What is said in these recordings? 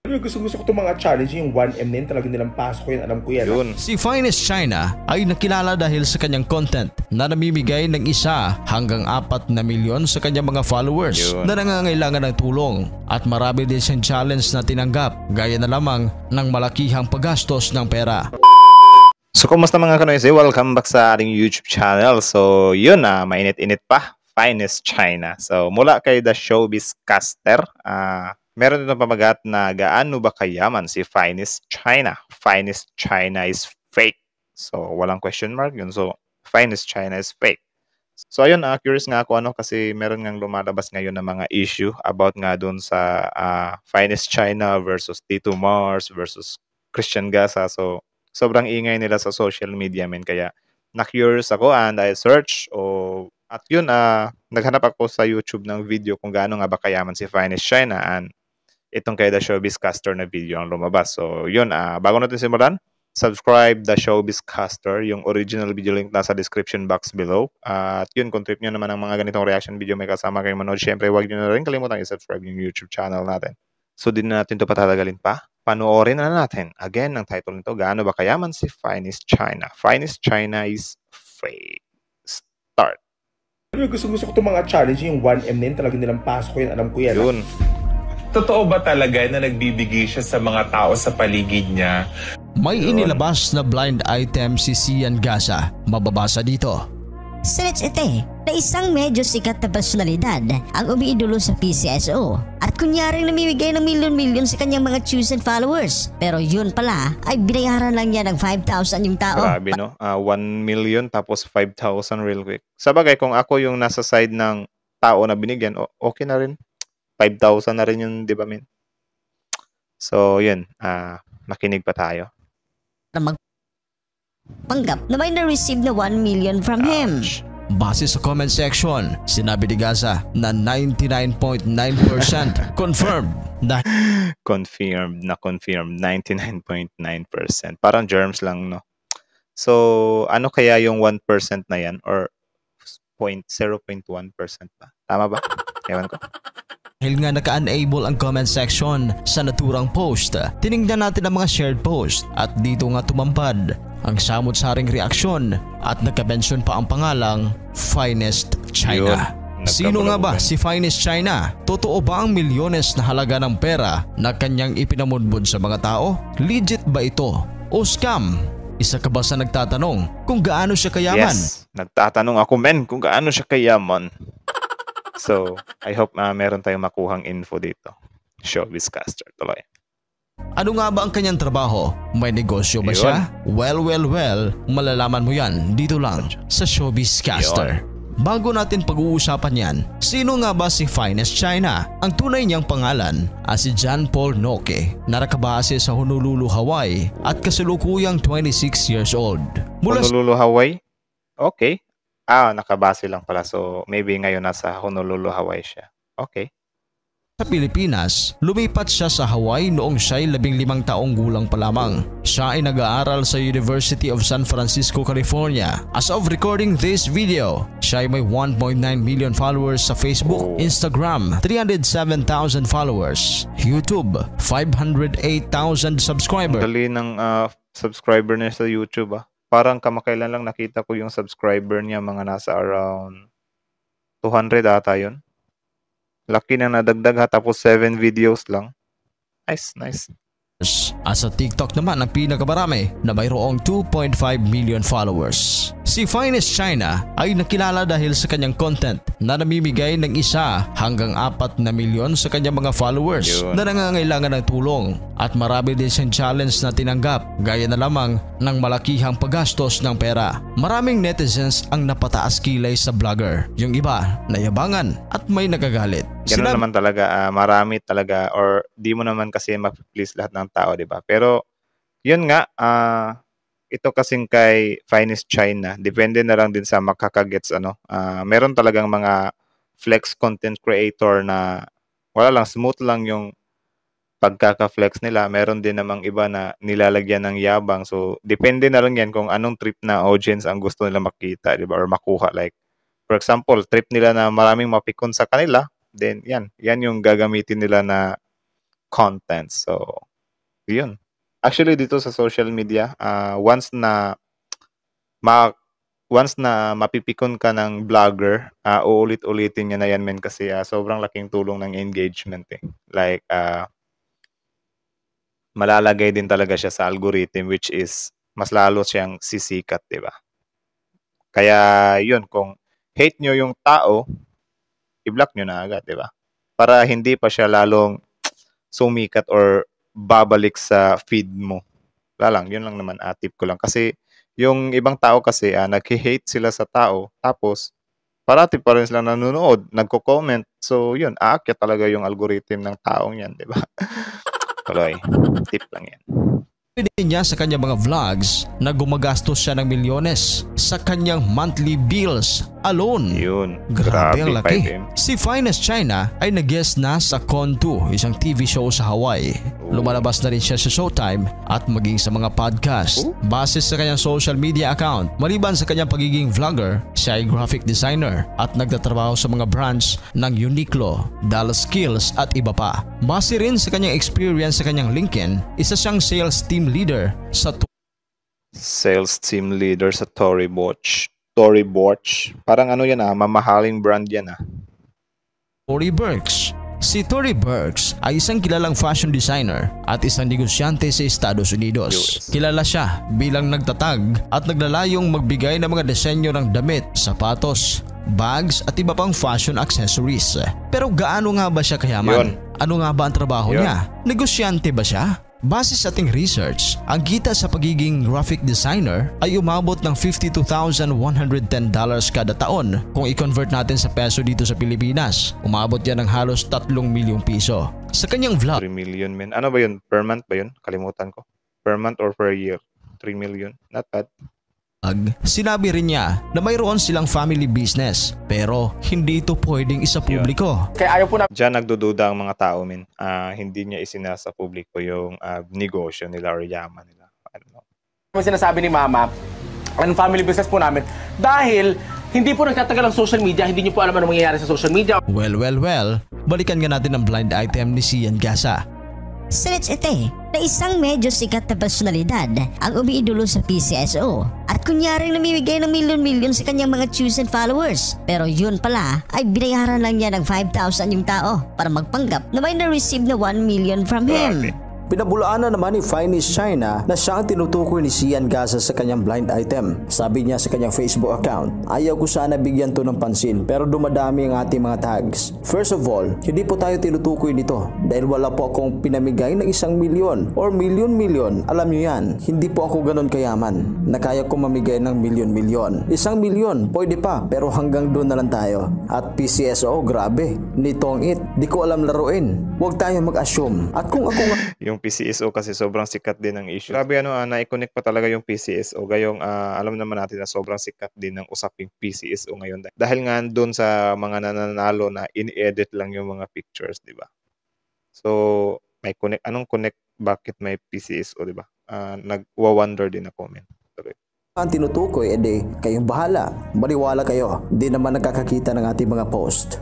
Gusto ko itong mga challenge, yung 1M na yun, talagang nilang pasok ko yun, alam ko yan. Yun. Si Finest China ay nakilala dahil sa kanyang content na namimigay ng 1 hanggang 4 na milyon sa kanyang mga followers na nangangailangan ng tulong, at marami din siyang challenge na tinanggap gaya na lamang ng malakihang paggastos ng pera. So kumusta mga kanoyse? Welcome back sa ating YouTube channel. So yun mainit-init pa, Finest China. So mula kay The Showbiz Caster, meron ditong pamagat na gaano ba kayaman si Finest China. Finest China is fake. So walang question mark yun. So Finest China is fake. So ayun, curious nga ako kasi meron ngang lumalabas ngayon na mga issue about nga dun sa Finest China versus Tito Mars versus Christian Gasa. So sobrang ingay nila sa social media men, kaya na-curious ako and I search at yun naghanap ako sa YouTube ng video kung gaano nga ba kayaman si Finest China, and itong kay The Showbiz Caster na video ang lumabas. So yun, bago natin simulan, subscribe The Showbiz Caster, yung original video link nasa description box below. At yun, kung trip nyo naman ang mga ganitong reaction video may kasama kayong manood, syempre huwag nyo na rin kalimutan i-subscribe yung YouTube channel natin. So din na natin ito patatagalin pa. Panoorin na natin. Again, ang title nito, gaano ba kayaman si Finest China? Finest China is fake. Start. Gusto ko itong mga challenge, yung 1M na yun, talagang nilang pasok ko yun, alam ko yan. Yun. Totoo ba talaga na nagbibigay siya sa mga tao sa paligid niya? May inilabas na blind item si Sian Gasa. Mababasa dito. Search ite na isang medyo sikat na personalidad ang umiidolo sa PCSO at kunyaring namimigay ng milyon-milyon sa kanyang mga chosen followers. Pero yun pala ay binayaran lang niya ng 5,000 yung tao. Grabe no? 1 million tapos 5,000 real quick. Sabagay, kung ako yung nasa side ng tao na binigyan, okay na rin. 5,000 na rin yun, di ba min? So yun, makinig pa tayo. Na magpanggap na may na-receive na 1 million from him. Base sa comment section, sinabi ni Gaza na 99.9% confirmed na confirmed 99.9%. Parang germs lang, no? So ano kaya yung 1% na yan, or 0.1% ba? Tama ba? Ewan ko. dahil nga naka-enable ang comment section sa naturang post. Tinignan natin ang mga shared post at dito nga tumampad ang samot-saring reaksyon at nagka-mention pa ang pangalang Finest China. Sino nga ba si Finest China? Totoo ba ang milyones na halaga ng pera na kanyang ipinamudbud sa mga tao? Legit ba ito o scam? Isa ka ba sa nagtatanong kung gaano siya kayaman? Yes, nagtatanong ako men kung gaano siya kayaman. So, I hope meron tayong makuhang info dito. Showbiz Caster, tuloy. Ano nga ba ang kanyang trabaho? May negosyo ba siya? Well, malalaman mo yan dito lang sa Showbiz Caster. Bago natin pag-uusapan yan, sino nga ba si Finest China? Ang tunay niyang pangalan ay si John Paul Noque na nakabase sa Honolulu, Hawaii at kasalukuyang 26 years old. Honolulu, Hawaii? Okay. Nakabase lang pala. So, maybe ngayon nasa Honolulu, Hawaii siya. Okay. Sa Pilipinas, lumipat siya sa Hawaii noong siya'y 15 taong gulang pa lamang. Siya ay nag-aaral sa University of San Francisco, California. As of recording this video, siya ay may 1.9 million followers sa Facebook, Instagram, 307,000 followers, YouTube, 508,000 subscribers. Dali ng subscriber niya sa YouTube Parang kamakailan lang nakita ko yung subscriber niya, mga nasa around 200 ata yun. Laki na nadagdag tapos 7 videos lang. Nice. At sa TikTok naman ang pinakamarami na mayroong 2.5 million followers. Si Finest China ay nakilala dahil sa kanyang content na namimigay ng 1 hanggang 4 na milyon sa kanyang mga followers na nangangailangan ng tulong, at marami din siyang challenge na tinanggap gaya na lamang ng malakihang paggastos ng pera. Maraming netizens ang napataas kilay sa vlogger, yung iba nayabangan at may nagagalit. Ganun naman talaga, marami talaga, or di mo naman kasi ma-please lahat ng tao, di ba? Pero yun nga, ito kasing kay Finest China, depende na lang din sa makakagets meron talagang mga flex content creator na wala lang, smooth lang yung pagkaka-flex nila. Meron din namang iba na nilalagyan ng yabang. So depende na lang yan kung anong trip na audience ang gusto nila makita, di ba? Or makuha. Like for example, trip nila na maraming mapikon sa kanila, then yan yung gagamitin nila na content. So, yun. Actually, dito sa social media, ma once na mapipikon ka ng vlogger, uulit-ulitin niya na yan men kasi sobrang laking tulong ng engagement eh. Like, malalagay din talaga siya sa algorithm which is mas lalo siyang sisikat, di ba? Kaya yun, kung hate nyo yung tao, i-block nyo na agad, di ba? Para hindi pa siya lalong sumikat or babalik sa feed mo. Wala lang, yun lang naman tip ko lang. Kasi yung ibang tao kasi nag-hate sila sa tao, tapos parati pa rin sila nanonood, nagko-comment. So yun, aakyat talaga yung algorithm ng taong yan, di ba? Tuloy, tip lang yan. Din niya sa kanyang mga vlogs na gumagastos siya ng milyones sa kanyang monthly bills alone. Yun, Grabe ang laki. 5M. Si Finest China ay nag-guest na sa Con 2, isang TV show sa Hawaii. Lumalabas na rin siya sa Showtime at maging sa mga podcast. Base sa kanyang social media account, maliban sa kanyang pagiging vlogger, siya ay graphic designer at nagtatrabaho sa mga brands ng Uniqlo, Dallas Skills at iba pa. Base rin sa kanyang experience sa kanyang LinkedIn, isa siyang sales team leader sa Sales team leader sa Tory Burch. Tory Burch. Parang ano yan mamahaling brand yan Tory Burch. Si Tory Burch ay isang kilalang fashion designer at isang negosyante sa Estados Unidos. US. Kilala siya bilang nagtatag at naglalayong magbigay ng mga disenyo ng damit, sapatos, bags at iba pang fashion accessories. Pero gaano nga ba siya kayaman? Yun. Ano nga ba ang trabaho Yun. niya? Negosyante ba siya? Base sa ating research, ang kita sa pagiging graphic designer ay umabot ng $52,110 kada taon. Kung i-convert natin sa peso dito sa Pilipinas, umabot yan ng halos 3 milyong piso. Sa kanyang vlog, 3 million men. Ano ba yun? Per month ba yun? Kalimutan ko. Per month or per year? 3 million. Not bad. sinabi rin niya na mayroon silang family business pero hindi ito pwedeng isa publiko. Diyan nagdududa ang mga tao men. Hindi niya isinasa publiko yung negosyo nila or yaman nila. I don't know. Sinasabi ni Mama, ang family business po namin, dahil hindi po nagtatagal ang social media, hindi niyo po alam ano mangyayari sa social media. Well, balikan nga natin ang blind item ni Sian Gaza. Sinits ite na isang medyo sikat na personalidad ang umiidolo sa PCSO at kunyaring namimigay ng milyon-milyon sa kanyang mga chosen followers. Pero yun pala ay binayaran lang niya ng 5,000 yung tao para magpanggap na may na-receive na 1 million from him. Pinabulaanan naman ni Finest China na siya ang tinutukoy ni Sian Gaza sa kanyang blind item. Sabi niya sa kanyang Facebook account, ayaw ko sana bigyan to ng pansin pero dumadami ang ating mga tags. First of all, hindi po tayo tinutukoy nito dahil wala po akong pinamigay ng 1 milyon or milyon-milyon. Alam niyo yan, hindi po ako ganon kayaman na kaya ko mamigay ng milyon-milyon. 1 milyon, pwede pa pero hanggang doon na lang tayo. At PCSO, grabe, nitong it, di ko alam laruin. Huwag tayo mag-assume. At kung ako nga Yung PCSO kasi sobrang sikat din ng issue. Grabe na-connect pa talaga yung PCSO. Gayong alam naman natin na sobrang sikat din ng usaping PCSO ngayon. Dahil nga doon sa mga nananalo na in-edit lang yung mga pictures, di ba? So, may connect. Anong connect? Bakit may PCSO, di ba? Nagwa-wonder din ako, men. ang tinutukoy, edi kayong bahala. Baliwala kayo. Di naman nakakakita ng ating mga post.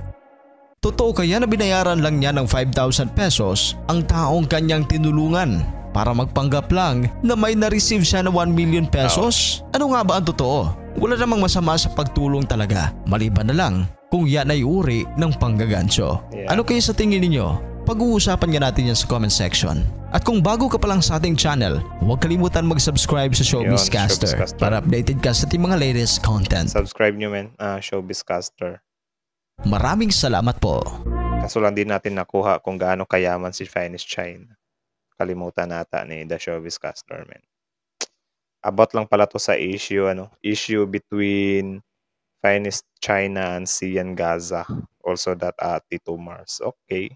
Totoo kaya na binayaran lang niya ng 5,000 pesos ang taong kanyang tinulungan para magpanggap lang na may na-receive siya na 1 million pesos? Ano nga ba ang totoo? Wala namang masama sa pagtulong talaga, maliban na lang kung yan ay uri ng panggagansyo. Yeah. Ano kayo sa tingin ninyo? Pag-uusapan nga natin yan sa comment section. At kung bago ka pa lang sa ating channel, huwag kalimutan mag-subscribe sa Showbiz Caster para updated ka sa ating mga latest content. Subscribe nyo, men. Showbiz Caster. Maraming salamat po. Kaso lang din natin nakuha kung gaano kayaman si Finest China. Kalimutan nata ni The Showbiz Caster, men. About lang pala to sa issue between Finest China and Sian Gaza. Also that Tito Mars. Okay.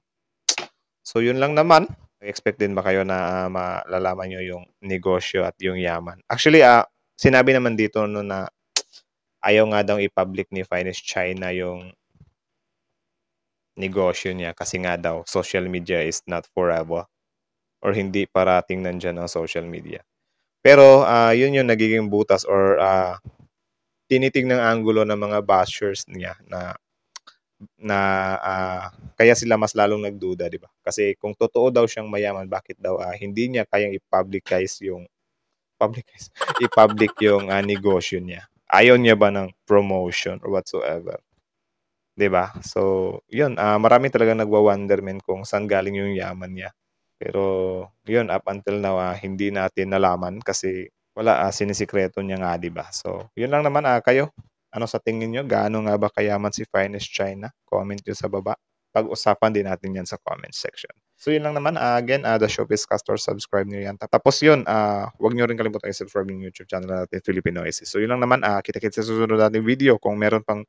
So yun lang naman. Expect din ba kayo na malalaman nyo yung negosyo at yung yaman? Actually, sinabi naman dito no na ayaw nga daw i-public ni Finest China yung negosyo niya kasi nga daw social media is not forever or hindi parating nandyan ang social media. Pero yun yung nagiging butas or tinitig ng angulo ng mga bashers niya na kaya sila mas lalong nagduda, di ba? Kasi kung totoo daw siyang mayaman, bakit daw hindi niya kayang i-publicize i-public yung negosyo niya? Ayaw niya ba ng promotion or whatsoever? 'Di ba? So, 'yun, marami talagang nagwa-wonderment kung saan galing yung yaman niya. Pero 'yun, up until now hindi natin nalaman kasi wala, sinisikreto niya nga, 'di ba? So, 'yun lang naman, kayo, ano sa tingin niyo? Gaano nga ba kayaman si Finest China? Comment niyo sa baba. Pag-usapan din natin 'yan sa comment section. So, 'yun lang naman, again, The Showbiz Castor, subscribe niyo 'yan. Tapos 'yun, huwag niyo rin kalimutan i-subscribe yung YouTube channel natin, Filipinoises. So, 'yun lang naman, kita-kits sa susunod nating video. Kung meron pang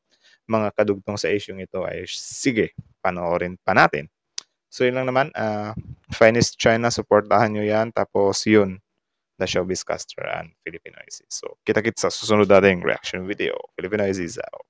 mga kadugtong sa isyung ito ay sige, panoorin pa natin. So yun lang naman, Finest China, supportahan nyo yan. Tapos yun, The Showbiz Caster and Filipinoises. So kita-kits sa susunod nating reaction video. Filipinoises out.